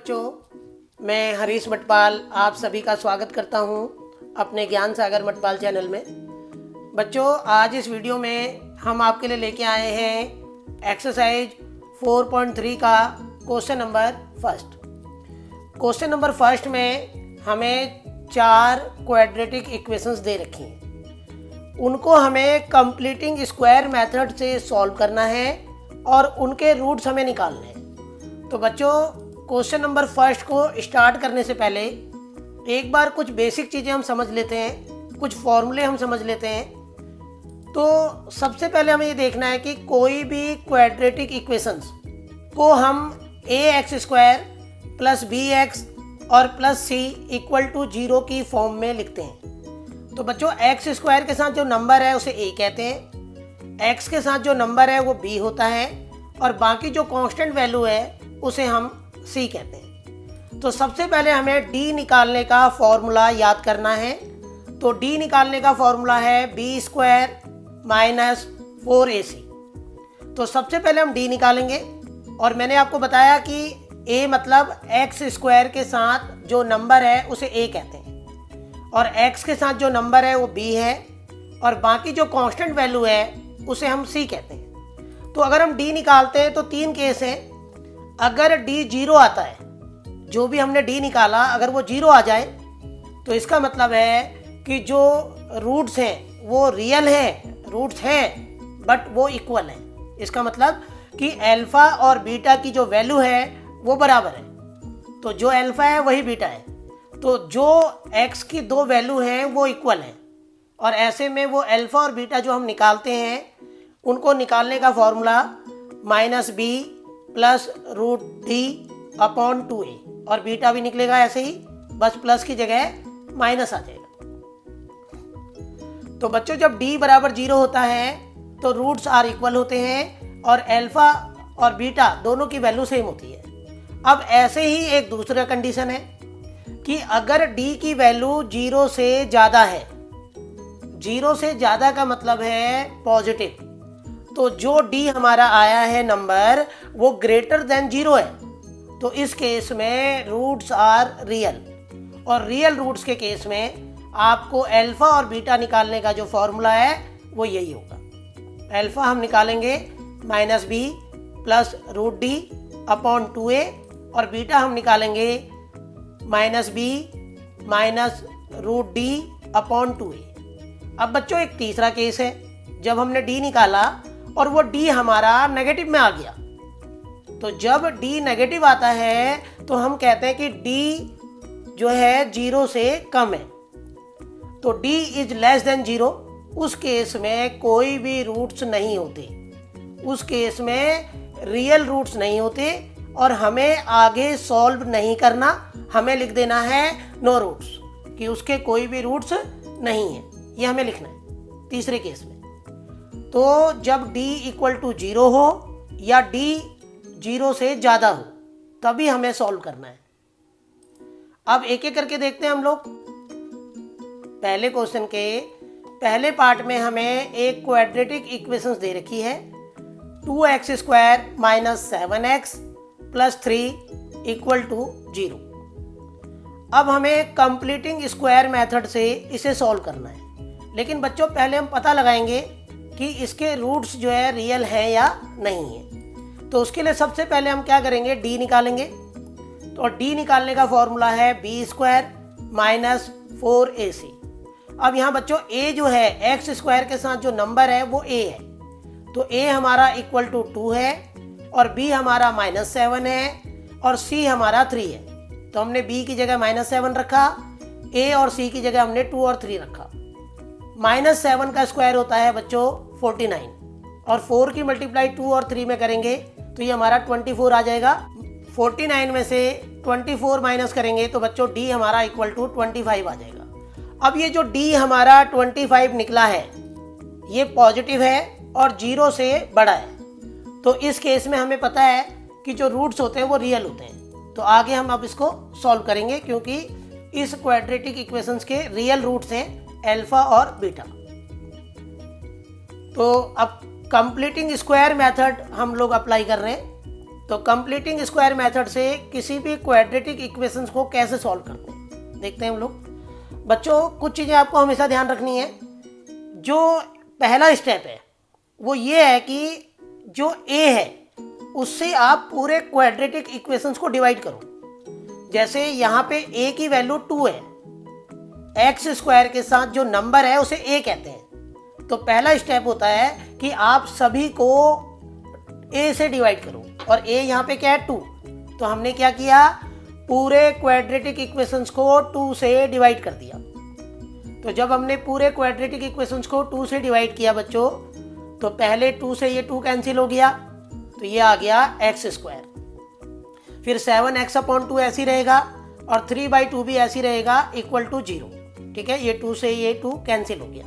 बच्चों, मैं हरीश मटपाल आप सभी का स्वागत करता हूं अपने ज्ञान सागर मटपाल चैनल में। बच्चों, आज इस वीडियो में हम आपके लिए लेके आए हैं एक्सरसाइज 4.3 का question number first. Question number first में हमें 4 क्वाड्रेटिक इक्वेशंस दे रखी हैं। उनको हमें कंप्लीटिंग स्क्वायर मेथड से सॉल्व करना है और उनके रूट्स हमें निकालने हैं। तो बच्चों, क्वेश्चन नंबर फर्स्ट को स्टार्ट करने से पहले एक बार कुछ बेसिक चीज़ें हम समझ लेते हैं, कुछ फॉर्मूले हम समझ लेते हैं। तो सबसे पहले हमें ये देखना है कि कोई भी क्वाड्रेटिक इक्वेशंस को हम ax² प्लस bx और प्लस c इक्वल टू 0 की फॉर्म में लिखते हैं। तो बच्चों, x² के साथ जो नंबर है उसे a कहते हैं, x के साथ जो नंबर है वो b होता है और बाकी जो कांस्टेंट वैल्यू है उसे हम c कहते हैं। तो सबसे पहले हमें d निकालने का फॉर्मूला याद करना है। तो d निकालने का फॉर्मूला है b² माइनस 4ac। तो सबसे पहले हम d निकालेंगे और मैंने आपको बताया कि a मतलब x² के साथ जो नंबर है उसे a कहते हैं और x के साथ जो नंबर है वो b है और बाकी जो कांस्टेंट वैल्यू है उसे हम c कहते हैं। तो अगर हम d निकालते हैं तो 3 केस हैं। अगर d 0 आता है, जो भी हमने d निकाला अगर वो 0 आ जाए तो इसका मतलब है कि जो रूट्स हैं वो रियल हैं, रूट्स हैं बट वो इक्वल हैं। इसका मतलब कि अल्फा और बीटा की जो वैल्यू है वो बराबर है। तो जो अल्फा है वही बीटा है। तो जो x की 2 वैल्यू हैं वो इक्वल हैं और ऐसे में वो अल्फा और बीटा जो हम निकालते हैं उनको निकालने का फॉर्मूला -b प्लस √d/2a और बीटा भी निकलेगा ऐसे ही, बस प्लस की जगह माइनस आ जाएगा। तो बच्चों, जब d बराबर 0 होता है तो रूट्स आर इक्वल होते हैं और अल्फा और बीटा दोनों की वैल्यू सेम होती है। अब ऐसे ही एक दूसरा कंडीशन है कि अगर d की वैल्यू 0 से ज़्यादा है, 0 से ज़्यादा का मतलब है पॉजिटिव, तो जो d हमारा आया है नंबर वो ग्रेटर देन 0 है। तो इस केस में रूट्स आर रियल और रियल रूट्स के केस में आपको अल्फा और बीटा निकालने का जो फॉर्मूला है वो यही होगा। अल्फा हम निकालेंगे -b प्लस √d/2a और बीटा हम निकालेंगे -b माइनस √d/2a। अब बच्चों, एक तीसरा केस है, जब हमने d निकाला और वो d हमारा नेगेटिव में आ गया। तो जब d नेगेटिव आता है तो हम कहते हैं कि d जो है 0 से कम है। तो d इज लेस देन 0। उस केस में कोई भी रूट्स नहीं होते, उस केस में रियल रूट्स नहीं होते और हमें आगे सॉल्व नहीं करना, हमें लिख देना है नो रूट्स, कि उसके कोई भी रूट्स नहीं है, ये हमें लिखना है तीसरे केस में। तो जब d इक्वल टू 0 हो या d 0 से ज़्यादा हो तभी हमें सॉल्व करना है। अब एक एक करके देखते हैं हम लोग। पहले क्वेश्चन के पहले पार्ट में हमें एक क्वाड्रेटिक इक्वेशंस दे रखी है 2x² minus 7x plus 3 equal to 0। अब हमें कंप्लीटिंग स्क्वायर मेथड से इसे सॉल्व करना है। लेकिन बच्चों, पहले हम पता लगाएंगे कि इसके रूट्स जो है रियल हैं या नहीं है। तो उसके लिए सबसे पहले हम क्या करेंगे, d निकालेंगे। तो d निकालने का फॉर्मूला है b² माइनस 4ac। अब यहाँ बच्चों a जो है x² के साथ जो नंबर है वो a है, तो a हमारा इक्वल टू 2 है और b हमारा -7 है और c हमारा 3 है। तो हमने b की जगह -7 रखा, a और c की जगह हमने 2 और 3 रखा। -7 का स्क्वायर होता है बच्चों 49 और 4 की मल्टीप्लाई 2 और 3 में करेंगे तो ये हमारा 24 आ जाएगा। 49 में से 24 माइनस करेंगे तो बच्चों d हमारा इक्वल टू 25 आ जाएगा। अब ये जो d हमारा 25 निकला है ये पॉजिटिव है और 0 से बड़ा है। तो इस केस में हमें पता है कि जो रूट्स होते हैं वो रियल होते हैं। तो आगे हम अब इसको सॉल्व करेंगे क्योंकि इस क्वाड्रेटिक इक्वेशंस के रियल रूट्स हैं अल्फा और बीटा। तो अब कंप्लीटिंग स्क्वायर मेथड हम लोग अप्लाई कर रहे हैं। तो कंप्लीटिंग स्क्वायर मेथड से किसी भी क्वाड्रेटिक इक्वेशंस को कैसे सॉल्व करते हैं देखते हैं हम लोग। बच्चों कुछ चीज़ें आपको हमेशा ध्यान रखनी है। जो पहला स्टेप है वो ये है कि जो a है उससे आप पूरे क्वाड्रेटिक इक्वेशंस को डिवाइड करो। जैसे यहाँ पे a की वैल्यू 2 है, एक्स स्क्वायर के साथ जो नंबर है उसे a कहते हैं। तो पहला स्टेप होता है कि आप सभी को a से डिवाइड करो, और a यहाँ पे क्या है 2। तो हमने क्या किया, पूरे क्वाड्रेटिक इक्वेशंस को 2 से डिवाइड कर दिया। तो जब हमने पूरे क्वाड्रेटिक इक्वेशंस को 2 से डिवाइड किया बच्चों, तो पहले 2 से ये 2 कैंसिल हो गया, तो ये आ गया एक्स स्क्वायर। फिर 7x/2 ऐसी रहेगा और 3/2 भी ऐसी रहेगा इक्वल टू 0। ठीक है, ये 2 से ये 2 कैंसिल हो गया।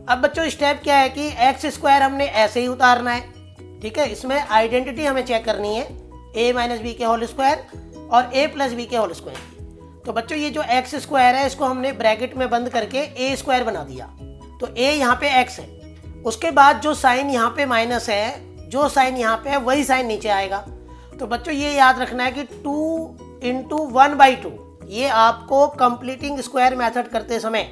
अब बच्चों स्टेप क्या है कि एक्स स्क्वायर हमने ऐसे ही उतारना है। ठीक है, इसमें आइडेंटिटी हमें चेक करनी है, a - b के होल स्क्वायर और a + b के होल स्क्वायर की। तो बच्चों ये जो एक्स स्क्वायर है इसको हमने ब्रैकेट में बंद करके a स्क्वायर बना दिया। तो a यहाँ पे x है, उसके बाद जो साइन यहाँ पे माइनस है, जो साइन यहाँ पे है वही साइन नीचे आएगा। तो बच्चों ये याद रखना है कि 2 × 1/2 ये आपको कंप्लीटिंग स्क्वायर मेथड करते समय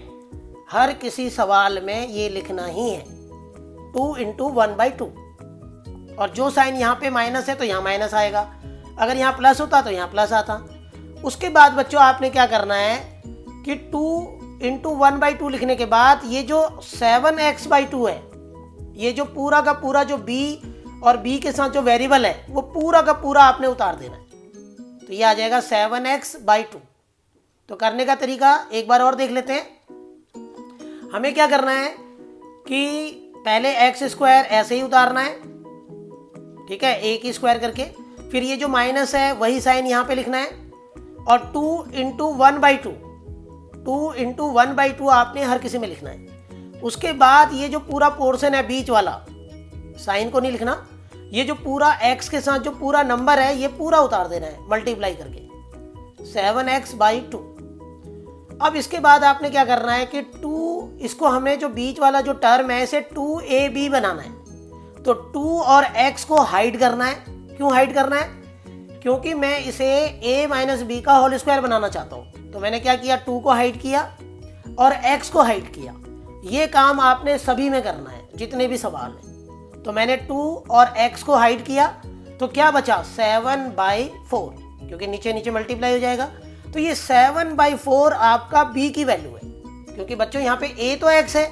हर किसी सवाल में ये लिखना ही है, 2 × 1/2। और जो साइन यहाँ पे माइनस है तो यहाँ माइनस आएगा, अगर यहाँ प्लस होता तो यहाँ प्लस आता। उसके बाद बच्चों आपने क्या करना है कि 2 × 1/2 लिखने के बाद ये जो 7x/2 है, ये जो पूरा का पूरा जो b और b के साथ जो वेरिएबल है वो पूरा का पूरा आपने उतार देना है। तो ये आ जाएगा 7x/2। तो करने का तरीका एक बार और देख लेते हैं। हमें क्या करना है कि पहले एक्स स्क्वायर ऐसे ही उतारना है, ठीक है, a की स्क्वायर करके। फिर ये जो माइनस है वही साइन यहाँ पे लिखना है, और 2 × 1/2 2 × 1/2 आपने हर किसी में लिखना है। उसके बाद ये जो पूरा पोर्शन है बीच वाला, साइन को नहीं लिखना, ये जो पूरा x के साथ जो पूरा नंबर है ये पूरा उतार देना है मल्टीप्लाई करके 7x/2। अब इसके बाद आपने क्या करना है कि 2, इसको हमें जो बीच वाला जो टर्म है इसे 2ab बनाना है। तो 2 और x को हाइड करना है। क्यों हाइड करना है? क्योंकि मैं इसे a - b का होल स्क्वायर बनाना चाहता हूँ। तो मैंने क्या किया, 2 को हाइड किया और x को हाइड किया। ये काम आपने सभी में करना है जितने भी सवाल हैं। तो मैंने 2 और x को हाइड किया, तो क्या बचा 7/4, क्योंकि नीचे नीचे मल्टीप्लाई हो जाएगा। तो ये 7/4 आपका b की वैल्यू है, क्योंकि बच्चों यहाँ पे a तो x है,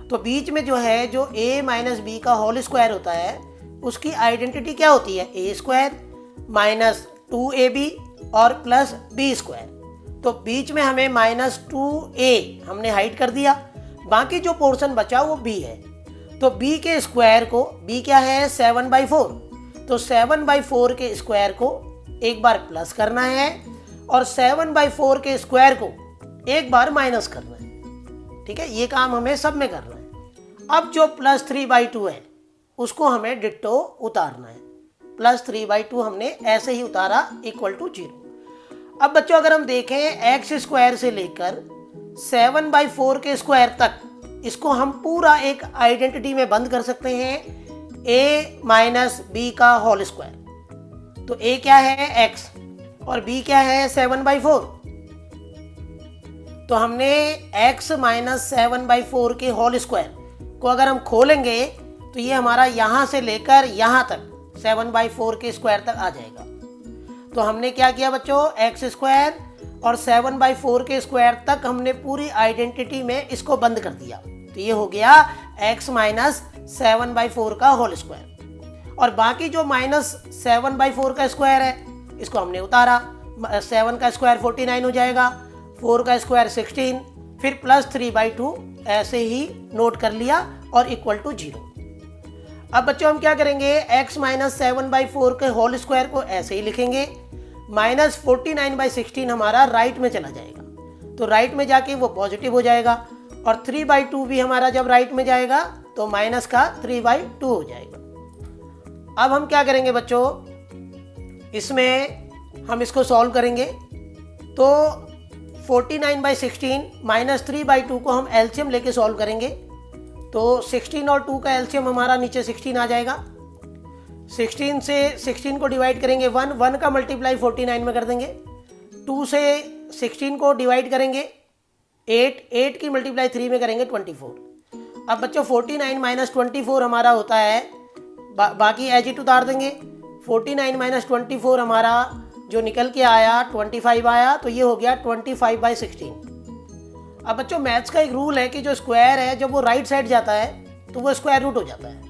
तो बीच में जो है जो a - b का होल स्क्वायर होता है उसकी आइडेंटिटी क्या होती है, a² - 2ab और प्लस b स्क्वायर। तो बीच में हमें -2a हमने हाइड कर दिया, बाकी जो पोर्शन बचा वो b है। तो b के स्क्वायर को, b क्या है 7/4, तो 7/4 के स्क्वायर को एक बार प्लस करना है और 7/4 के स्क्वायर को एक बार माइनस करना है। ठीक है, ये काम हमें सब में करना है। अब जो +3/2 है उसको हमें डिट्टो उतारना है। +3/2 हमने ऐसे ही उतारा इक्वल टू 0। अब बच्चों अगर हम देखें एक्स स्क्वायर से लेकर 7/4 के स्क्वायर तक, इसको हम पूरा एक आइडेंटिटी में बंद कर सकते हैं, a - b का होल स्क्वायर। तो a क्या है x और b क्या है 7/4। तो हमने x - 7/4 के होल स्क्वायर को अगर हम खोलेंगे तो ये हमारा यहाँ से लेकर यहाँ तक 7/4 के स्क्वायर तक आ जाएगा। तो हमने क्या किया बच्चों, एक्स स्क्वायर और 7/4 के स्क्वायर तक हमने पूरी आइडेंटिटी में इसको बंद कर दिया। तो ये हो गया x - 7/4 का होल स्क्वायर। और बाकी जो -7/4 का स्क्वायर है इसको हमने उतारा, 7 का स्क्वायर 49 हो जाएगा, 4 का स्क्वायर 16, फिर +3/2 ऐसे ही नोट कर लिया और इक्वल टू 0। अब बच्चों हम क्या करेंगे, x - 7/4 के होल स्क्वायर को ऐसे ही लिखेंगे, -49/16 हमारा राइट में चला जाएगा, तो राइट में जाके वो पॉजिटिव हो जाएगा, और 3/2 भी हमारा जब राइट में जाएगा तो माइनस का 3/2 हो जाएगा। अब हम क्या करेंगे बच्चों, इसमें हम इसको सॉल्व करेंगे। तो 49/16 -3/2 को हम एलसीएम लेके सॉल्व करेंगे। तो 16 और 2 का एलसीएम हमारा नीचे 16 आ जाएगा। 16 से 16 को डिवाइड करेंगे 1, 1 का मल्टीप्लाई 49 में कर देंगे। 2 से 16 को डिवाइड करेंगे 8, 8 की मल्टीप्लाई 3 में करेंगे 24। अब बच्चों 49 माइनस 24 हमारा होता है, बाकी एज इट उतार देंगे। 49 माइनस 24 हमारा जो निकल के आया 25 आया, तो ये हो गया 25/16। अब बच्चों मैथ्स का एक रूल है कि जो स्क्वायर है जब वो राइट साइड जाता है तो वो स्क्वायर रूट हो जाता है।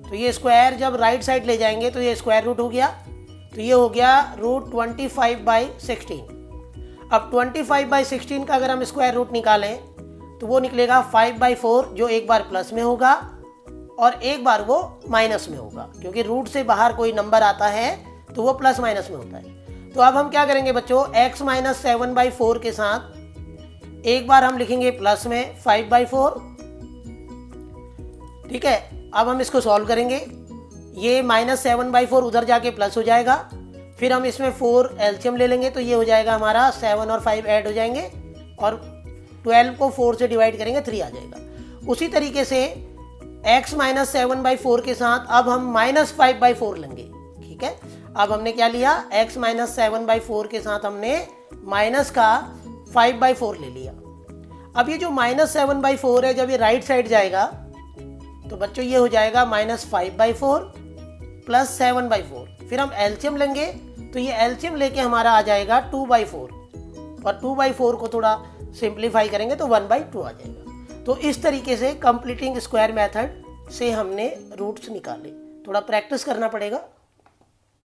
तो ये स्क्वायर जब राइट साइड ले जाएंगे तो ये स्क्वायर रूट हो गया, तो ये हो गया रूट 25/16। अब 25/16 का अगर हम स्क्वायर रूट निकालें तो वो निकलेगा 5/4, जो एक बार प्लस में होगा और एक बार वो माइनस में होगा, क्योंकि रूट से बाहर कोई नंबर आता है तो वो प्लस माइनस में होता है। तो अब हम क्या करेंगे बच्चों, x माइनस 7/4 के साथ एक बार हम लिखेंगे प्लस में 5/4, ठीक है। अब हम इसको सॉल्व करेंगे, ये माइनस 7/4 उधर जाके प्लस हो जाएगा, फिर हम इसमें 4 एलसीएम ले लेंगे तो ये हो जाएगा हमारा 7 और 5 ऐड हो जाएंगे और 12 को 4 से डिवाइड करेंगे 3 आ जाएगा। उसी तरीके से x माइनस 7/4 के साथ अब हम माइनस 5/4 लेंगे, ठीक है। अब हमने क्या लिया, x माइनस 7/4 के साथ हमने माइनस का 5/4 ले लिया। अब ये जो माइनस 7/4 है जब ये राइट साइड जाएगा तो बच्चों ये हो जाएगा माइनस 5/4 प्लस 7/4। फिर हम एलसीएम लेंगे तो ये एलसीएम लेके हमारा आ जाएगा 2/4 और 2/4 को थोड़ा सिंप्लीफाई करेंगे तो 1/2 आ जाएगा। तो इस तरीके से कंप्लीटिंग स्क्वायर मेथड से हमने रूट्स निकाले। थोड़ा प्रैक्टिस करना पड़ेगा।